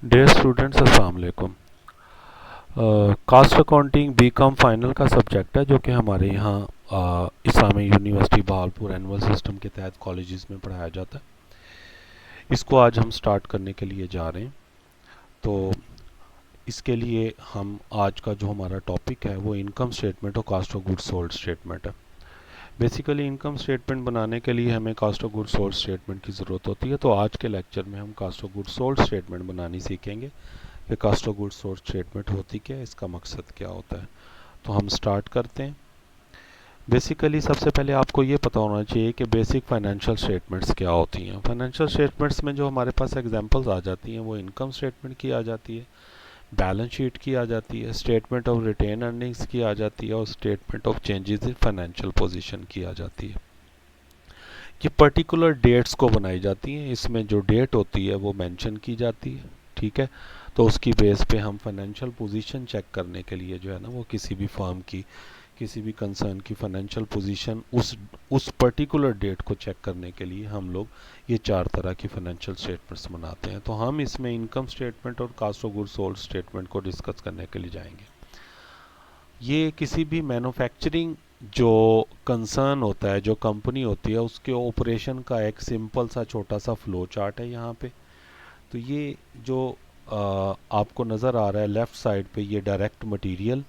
Dear students, अस्सलाम वालेकुम। Cast accounting BCom final का सब्जेक्ट है जो कि हमारे यहाँ इस्लामी यूनिवर्सिटी बहावलपुर एनुअल सिस्टम के तहत कॉलेजेस में पढ़ाया जाता है। इसको आज हम स्टार्ट करने के लिए जा रहे हैं। तो इसके लिए हम आज का जो हमारा टॉपिक है वो इनकम स्टेटमेंट और cost of goods sold statement है। बेसिकली इनकम स्टेटमेंट बनाने के लिए हमें cost of goods sold statement की ज़रूरत होती है। तो आज के लेक्चर में हम cost of goods sold statement बनानी सीखेंगे कि cost of goods sold statement होती क्या है, इसका मकसद क्या होता है। तो हम स्टार्ट करते हैं। बेसिकली सबसे पहले आपको ये पता होना चाहिए कि बेसिक फाइनेंशियल स्टेटमेंट्स क्या होती हैं। फाइनेंशियल स्टेटमेंट्स में जो हमारे पास एग्जांपल्स आ जाती हैं वो इनकम स्टेटमेंट की आ जाती है, बैलेंस शीट की आ जाती है, स्टेटमेंट ऑफ रिटेन अर्निंग्स की आ जाती है और statement of changes in financial position की आ जाती है। ये पर्टिकुलर डेट्स को बनाई जाती हैं। इसमें जो डेट होती है वो मेंशन की जाती है, ठीक है। तो उसकी बेस पे हम फाइनेंशियल पोजीशन चेक करने के लिए जो है ना वो किसी भी फर्म की, किसी भी कंसर्न की फाइनेंशियल पोजीशन उस पर्टिकुलर डेट को चेक करने के लिए हम लोग ये चार तरह की फाइनेंशियल स्टेटमेंट्स बनाते हैं। तो हम इसमें इनकम स्टेटमेंट और cost of goods sold statement को डिस्कस करने के लिए जाएंगे। ये किसी भी मैन्युफैक्चरिंग जो कंसर्न होता है, जो कंपनी होती है, उसके ऑपरेशन का एक सिंपल सा छोटा सा फ्लो चार्ट है यहाँ पे। तो ये जो आपको नज़र आ रहा है लेफ़्ट साइड पे, ये डायरेक्ट मटेरियल,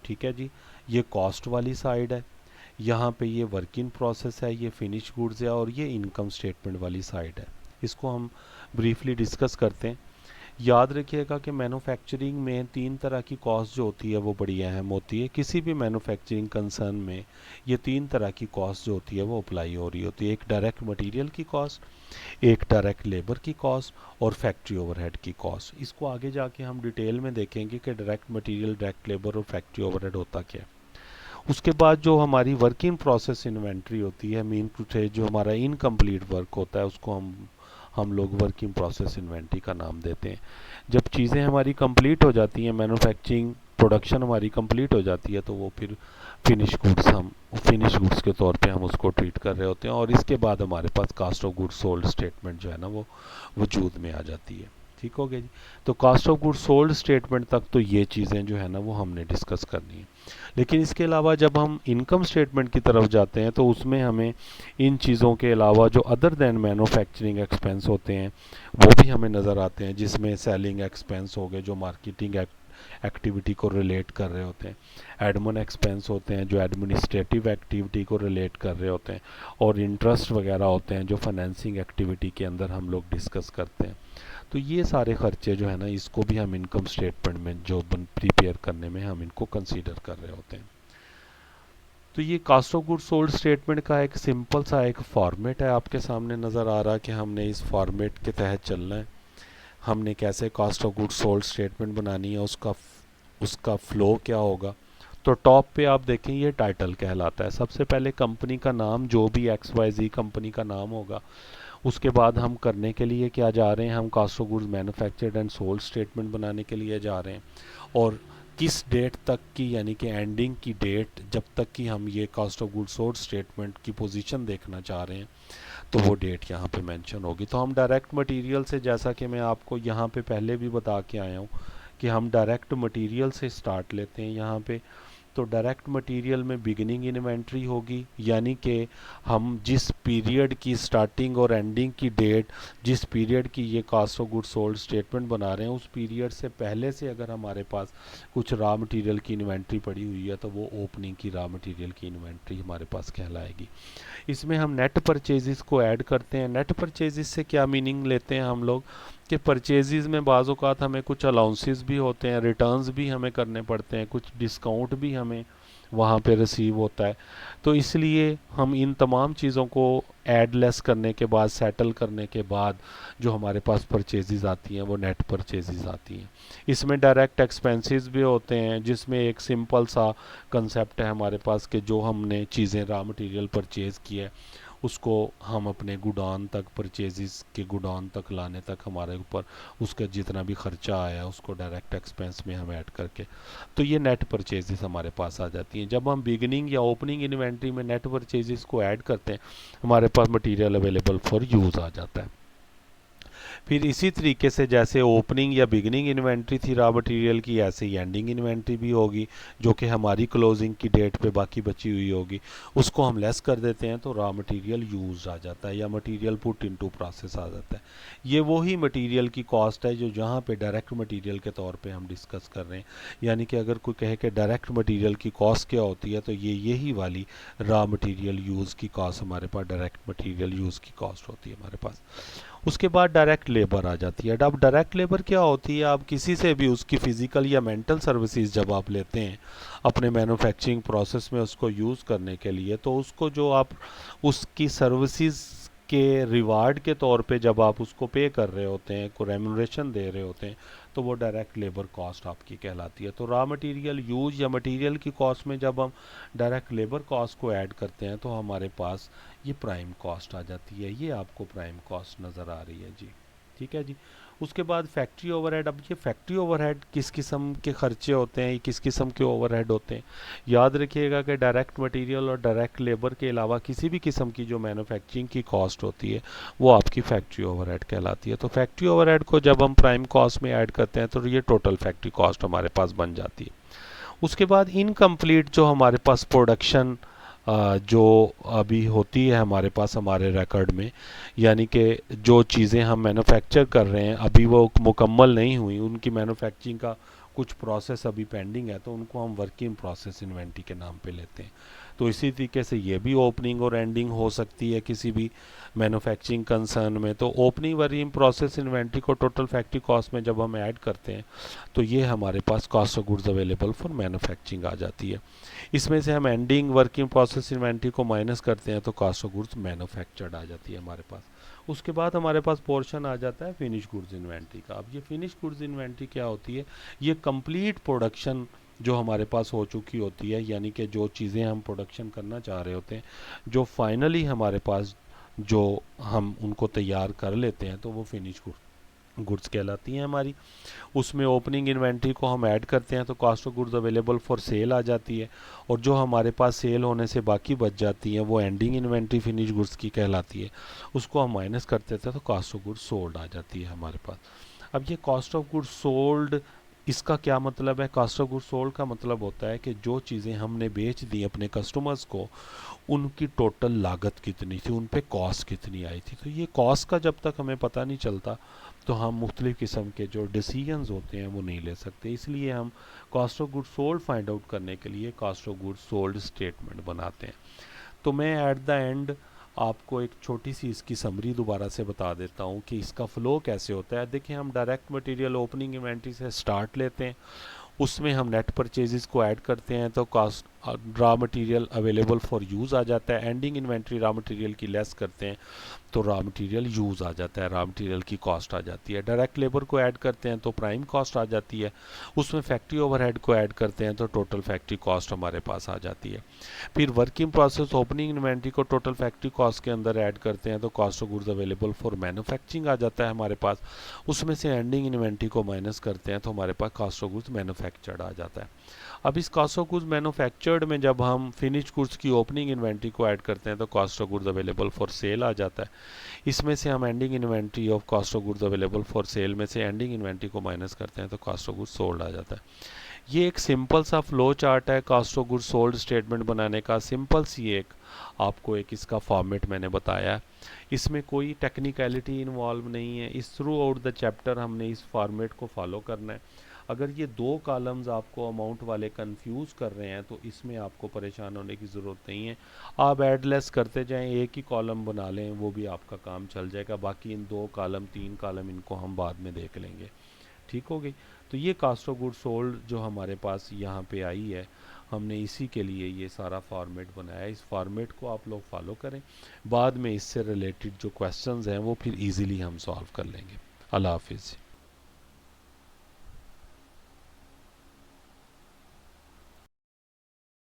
ठीक है जी। ये कॉस्ट वाली साइड है। यहाँ पे ये वर्क इन प्रोसेस है, ये फिनिश गुड्स है और ये इनकम स्टेटमेंट वाली साइड है। इसको हम ब्रीफली डिस्कस करते हैं। याद रखिएगा कि मैन्युफैक्चरिंग में तीन तरह की कॉस्ट जो होती है वो बड़ी अहम होती है। किसी भी मैन्युफैक्चरिंग कंसर्न में ये तीन तरह की कॉस्ट जो होती है वो अप्लाई हो रही होती है। एक डायरेक्ट मटेरियल की कॉस्ट, एक डायरेक्ट लेबर की कॉस्ट और फैक्ट्री ओवरहेड की कॉस्ट। इसको आगे जाके हम डिटेल में देखेंगे कि डायरेक्ट मटेरियल, डायरेक्ट लेबर और फैक्ट्री ओवरहेड होता क्या है। उसके बाद जो हमारी वर्क इन प्रोसेस इन्वेंट्री होती है, मीन टू से जो हमारा इनकम्प्लीट वर्क होता है उसको हम लोग वर्क इन प्रोसेस इन्वेंट्री का नाम देते हैं। जब चीज़ें हमारी कंप्लीट हो जाती हैं, मैन्युफैक्चरिंग प्रोडक्शन हमारी कंप्लीट हो जाती है, तो वो फिर फिनिश गुड्स के तौर पे हम उसको ट्रीट कर रहे होते हैं और इसके बाद हमारे पास cost of goods sold statement जो है ना वो वजूद में आ जाती है। ठीक हो गया जी। तो cost of goods sold statement तक तो ये चीज़ें जो है ना वो हमने डिस्कस करनी है। लेकिन इसके अलावा जब हम इनकम स्टेटमेंट की तरफ जाते हैं तो उसमें हमें इन चीज़ों के अलावा जो अदर देन मैन्युफैक्चरिंग एक्सपेंस होते हैं वो भी हमें नज़र आते हैं, जिसमें सेलिंग एक्सपेंस हो गए जो मार्केटिंग एक्टिविटी को रिलेट कर रहे होते हैं, एडमिन एक्सपेंस होते हैं जो एडमिनिस्ट्रेटिव एक्टिविटी को रिलेट कर रहे होते हैं, और इंटरेस्ट वगैरह होते हैं जो फाइनेंसिंग एक्टिविटी के अंदर हम लोग डिस्कस करते हैं। तो ये सारे खर्चे जो है ना इसको भी हम इनकम स्टेटमेंट में जो प्रिपेयर करने में हम इनको कंसीडर कर रहे होते हैं। तो ये cost of goods sold statement का एक सिंपल सा एक फॉर्मेट है, आपके सामने नज़र आ रहा कि हमने इस फॉर्मेट के तहत चलना है। हमने कैसे cost of goods sold statement बनानी है, उसका उसका फ्लो क्या होगा। तो टॉप पे आप देखें ये टाइटल कहलाता है। सबसे पहले कंपनी का नाम, जो भी XYZ कंपनी का नाम होगा। उसके बाद हम करने के लिए क्या जा रहे हैं, हम cost of goods manufactured and sold statement बनाने के लिए जा रहे हैं। और किस डेट तक की, यानी कि एंडिंग की डेट जब तक कि हम ये cost of goods sold statement की पोजीशन देखना चाह रहे हैं, तो वो डेट यहाँ पे मेंशन होगी। तो हम डायरेक्ट मटेरियल से, जैसा कि मैं आपको यहाँ पे पहले भी बता के आया हूँ कि हम डायरेक्ट मटेरियल से स्टार्ट लेते हैं यहाँ पे। तो डायरेक्ट मटेरियल में बिगिनिंग इन्वेंट्री होगी, यानी कि हम जिस पीरियड की स्टार्टिंग और एंडिंग की डेट, जिस पीरियड की ये cost of goods sold statement बना रहे हैं, उस पीरियड से पहले से अगर हमारे पास कुछ रॉ मटेरियल की इन्वेंट्री पड़ी हुई है तो वो ओपनिंग की रॉ मटेरियल की इन्वेंट्री हमारे पास कहलाएगी। इसमें हम नेट परचेजेस को ऐड करते हैं। नेट परचेजेस से क्या मीनिंग लेते हैं हम लोग कि परचेजेस में बाज़ औक़ात हमें कुछ अलाउंसेस भी होते हैं, रिटर्न्स भी हमें करने पड़ते हैं, कुछ डिस्काउंट भी हमें वहाँ पे रिसीव होता है। तो इसलिए हम इन तमाम चीज़ों को ऐड लेस करने के बाद, सेटल करने के बाद जो हमारे पास परचेजेस आती हैं वो नेट परचेजेस आती हैं। इसमें डायरेक्ट एक्सपेंसेस भी होते हैं, जिसमें एक सिंपल सा कंसेप्ट है हमारे पास कि जो हमने चीज़ें रॉ मटेरियल परचेज़ की है उसको हम अपने गुडान तक, परचेजेस के गुडान तक लाने तक हमारे ऊपर उसका जितना भी खर्चा आया उसको डायरेक्ट एक्सपेंस में हम ऐड करके, तो ये नेट परचेजेस हमारे पास आ जाती हैं। जब हम बिगिनिंग या ओपनिंग इन्वेंट्री में नेट परचेजेस को ऐड करते हैं, हमारे पास मटेरियल अवेलेबल फॉर यूज़ आ जाता है। फिर इसी तरीके से जैसे ओपनिंग या बिगनिंग इन्वेंट्री थी रॉ मटेरियल की, ऐसे ही एंडिंग इन्वेंट्री भी होगी जो कि हमारी क्लोजिंग की डेट पे बाकी बची हुई होगी, उसको हम लेस कर देते हैं तो रॉ मटेरियल यूज आ जाता है या मटेरियल पुट इनटू प्रोसेस आ जाता है। ये वही मटेरियल की कॉस्ट है जो जहाँ पे डायरेक्ट मटेरियल के तौर पे हम डिस्कस कर रहे हैं। यानी कि अगर कोई कहे कि डायरेक्ट मटेरियल की कॉस्ट क्या होती है, तो ये यही वाली रॉ मटेरियल यूज़ की कॉस्ट हमारे पास डायरेक्ट मटेरियल यूज़ की कॉस्ट होती है हमारे पास। उसके बाद डायरेक्ट लेबर आ जाती है। अब डायरेक्ट लेबर क्या होती है, आप किसी से भी उसकी फ़िज़िकल या मेंटल सर्विसेज जब आप लेते हैं अपने मैन्युफैक्चरिंग प्रोसेस में उसको यूज़ करने के लिए, तो उसको जो आप उसकी सर्विसेज के रिवार्ड के तौर पे जब आप उसको पे कर रहे होते हैं, को रेम्यूनरेशन दे रहे होते हैं, तो वो डायरेक्ट लेबर कॉस्ट आपकी कहलाती है। तो रॉ मटेरियल यूज या मटेरियल की कॉस्ट में जब हम डायरेक्ट लेबर कॉस्ट को ऐड करते हैं तो हमारे पास ये प्राइम कॉस्ट आ जाती है। ये आपको प्राइम कॉस्ट नज़र आ रही है जी, ठीक है जी। उसके बाद फैक्ट्री ओवरहेड। अब ये फैक्ट्री ओवरहेड किस किस्म के खर्चे होते हैं, किस किस्म के ओवरहेड होते हैं, याद रखिएगा कि डायरेक्ट मटेरियल और डायरेक्ट लेबर के अलावा किसी भी किस्म की जो मैन्युफैक्चरिंग की कॉस्ट होती है वो आपकी फैक्ट्री ओवरहेड कहलाती है। तो फैक्ट्री ओवरहेड को जब हम प्राइम कॉस्ट में ऐड करते हैं तो ये टोटल फैक्ट्री कॉस्ट हमारे पास बन जाती है। उसके बाद इनकम्प्लीट जो हमारे पास प्रोडक्शन जो अभी होती है हमारे पास हमारे रिकॉर्ड में, यानी कि जो चीज़ें हम मैन्युफैक्चर कर रहे हैं अभी वो मुकम्मल नहीं हुई, उनकी मैन्युफैक्चरिंग का कुछ प्रोसेस अभी पेंडिंग है, तो उनको हम वर्किंग प्रोसेस इन्वेंट्री के नाम पे लेते हैं। तो इसी तरीके से ये भी ओपनिंग और एंडिंग हो सकती है किसी भी मैन्युफैक्चरिंग कंसर्न में। तो ओपनिंग वर्किंग प्रोसेस इन्वेंट्री को टोटल फैक्ट्री कॉस्ट में जब हम ऐड करते हैं तो ये हमारे पास cost of goods available for manufacturing आ जाती है। इसमें से हम एंडिंग वर्किंग प्रोसेस इन्वेंट्री को माइनस करते हैं तो कॉस्ट ऑफ गुड्स मैन्युफैक्चर्ड आ जाती है हमारे पास। उसके बाद हमारे पास पोर्शन आ जाता है फिनिश गुड्स इन्वेंट्री का। अब ये फिनिश गुड्स इन्वेंट्री क्या होती है, ये कंप्लीट प्रोडक्शन जो हमारे पास हो चुकी होती है, यानी कि जो चीज़ें हम प्रोडक्शन करना चाह रहे होते हैं, जो फाइनली हमारे पास जो हम उनको तैयार कर लेते हैं, तो वो फिनिश गुड्स कहलाती हैं हमारी। उसमें ओपनिंग इन्वेंट्री को हम ऐड करते हैं तो cost of goods available for sale आ जाती है, और जो हमारे पास सेल होने से बाकी बच जाती है वो एंडिंग इन्वेंट्री फिनिश गुड्स की कहलाती है। उसको हम माइनस करते थे तो कॉस्ट ऑफ गुड्स सोल्ड आ जाती है हमारे पास। अब ये कॉस्ट ऑफ गुड्स सोल्ड, इसका क्या मतलब है? कॉस्ट ऑफ गुड्स सोल्ड का मतलब होता है कि जो चीज़ें हमने बेच दी अपने कस्टमर्स को, उनकी टोटल लागत कितनी थी, उन पे कॉस्ट कितनी आई थी। तो ये कॉस्ट का जब तक हमें पता नहीं चलता तो हम मुख्तलिफ़ किस्म के जो डिसीजंस होते हैं वो नहीं ले सकते। इसलिए हम cost of goods sold find out करने के लिए cost of goods sold statement बनाते हैं। तो मैं एट द एंड आपको एक छोटी सी इसकी समरी दोबारा से बता देता हूँ कि इसका फ़्लो कैसे होता है। देखिए, हम डायरेक्ट मटेरियल ओपनिंग इन्वेंट्री से स्टार्ट लेते हैं, उसमें हम नेट परचेजेस को ऐड करते हैं तो cost raw material available for use आ जाता है। एंडिंग इन्वेंट्री रॉ मटेरियल की लेस करते हैं तो रॉ मटेरियल यूज़ आ जाता है, रॉ मटेरियल की कॉस्ट आ जाती है। डायरेक्ट लेबर को ऐड करते हैं तो प्राइम कॉस्ट आ जाती है। उसमें फैक्ट्री ओवरहेड को ऐड करते हैं तो टोटल फैक्ट्री कॉस्ट हमारे पास आ जाती है। फिर वर्किंग प्रोसेस ओपनिंग इन्वेंट्री को टोटल फैक्ट्री कॉस्ट के अंदर ऐड करते हैं तो cost of goods available for manufacturing आ जाता है हमारे पास। उसमें से एंडिंग इन्वेंट्री को माइनस करते हैं तो हमारे पास कॉस्ट ऑफ गुड्स मैन्युफैक्चर्ड आ जाता है। अब इस कॉस्ट ऑफ गुड्स मैन्युफैक्चर्ड में जब हम फिनिश गुड्स की ओपनिंग इन्वेंट्री को ऐड करते हैं तो cost of goods available for sale आ जाता है। इसमें से हम ending inventory of cost of goods available for sale में से एंडिंग इन्वेंट्री को माइनस करते हैं तो कॉस्ट ऑफ गुड्स सोल्ड आ जाता है। ये एक सिंपल सा फ्लो चार्ट है cost of goods sold statement बनाने का। सिंपल सी एक आपको एक इसका फॉर्मेट मैंने बताया है, इसमें कोई टेक्निकलिटी इन्वॉल्व नहीं है। इस थ्रू आउट द चैप्टर हमने इस फॉर्मेट को फॉलो करना है। अगर ये दो कॉलम्स आपको अमाउंट वाले कंफ्यूज कर रहे हैं तो इसमें आपको परेशान होने की ज़रूरत नहीं है। आप ऐड लेस करते जाएं, एक ही कॉलम बना लें, वो भी आपका काम चल जाएगा। बाकी इन दो कॉलम तीन कॉलम इनको हम बाद में देख लेंगे, ठीक हो गई। तो ये कॉस्ट ऑफ गुड्स सोल्ड जो हमारे पास यहाँ पे आई है, हमने इसी के लिए ये सारा फॉर्मेट बनाया है। इस फॉर्मेट को आप लोग फॉलो करें, बाद में इससे रिलेटेड जो क्वेश्चंस हैं वो फिर इजीली हम सॉल्व कर लेंगे। अल्लाह हाफिज़।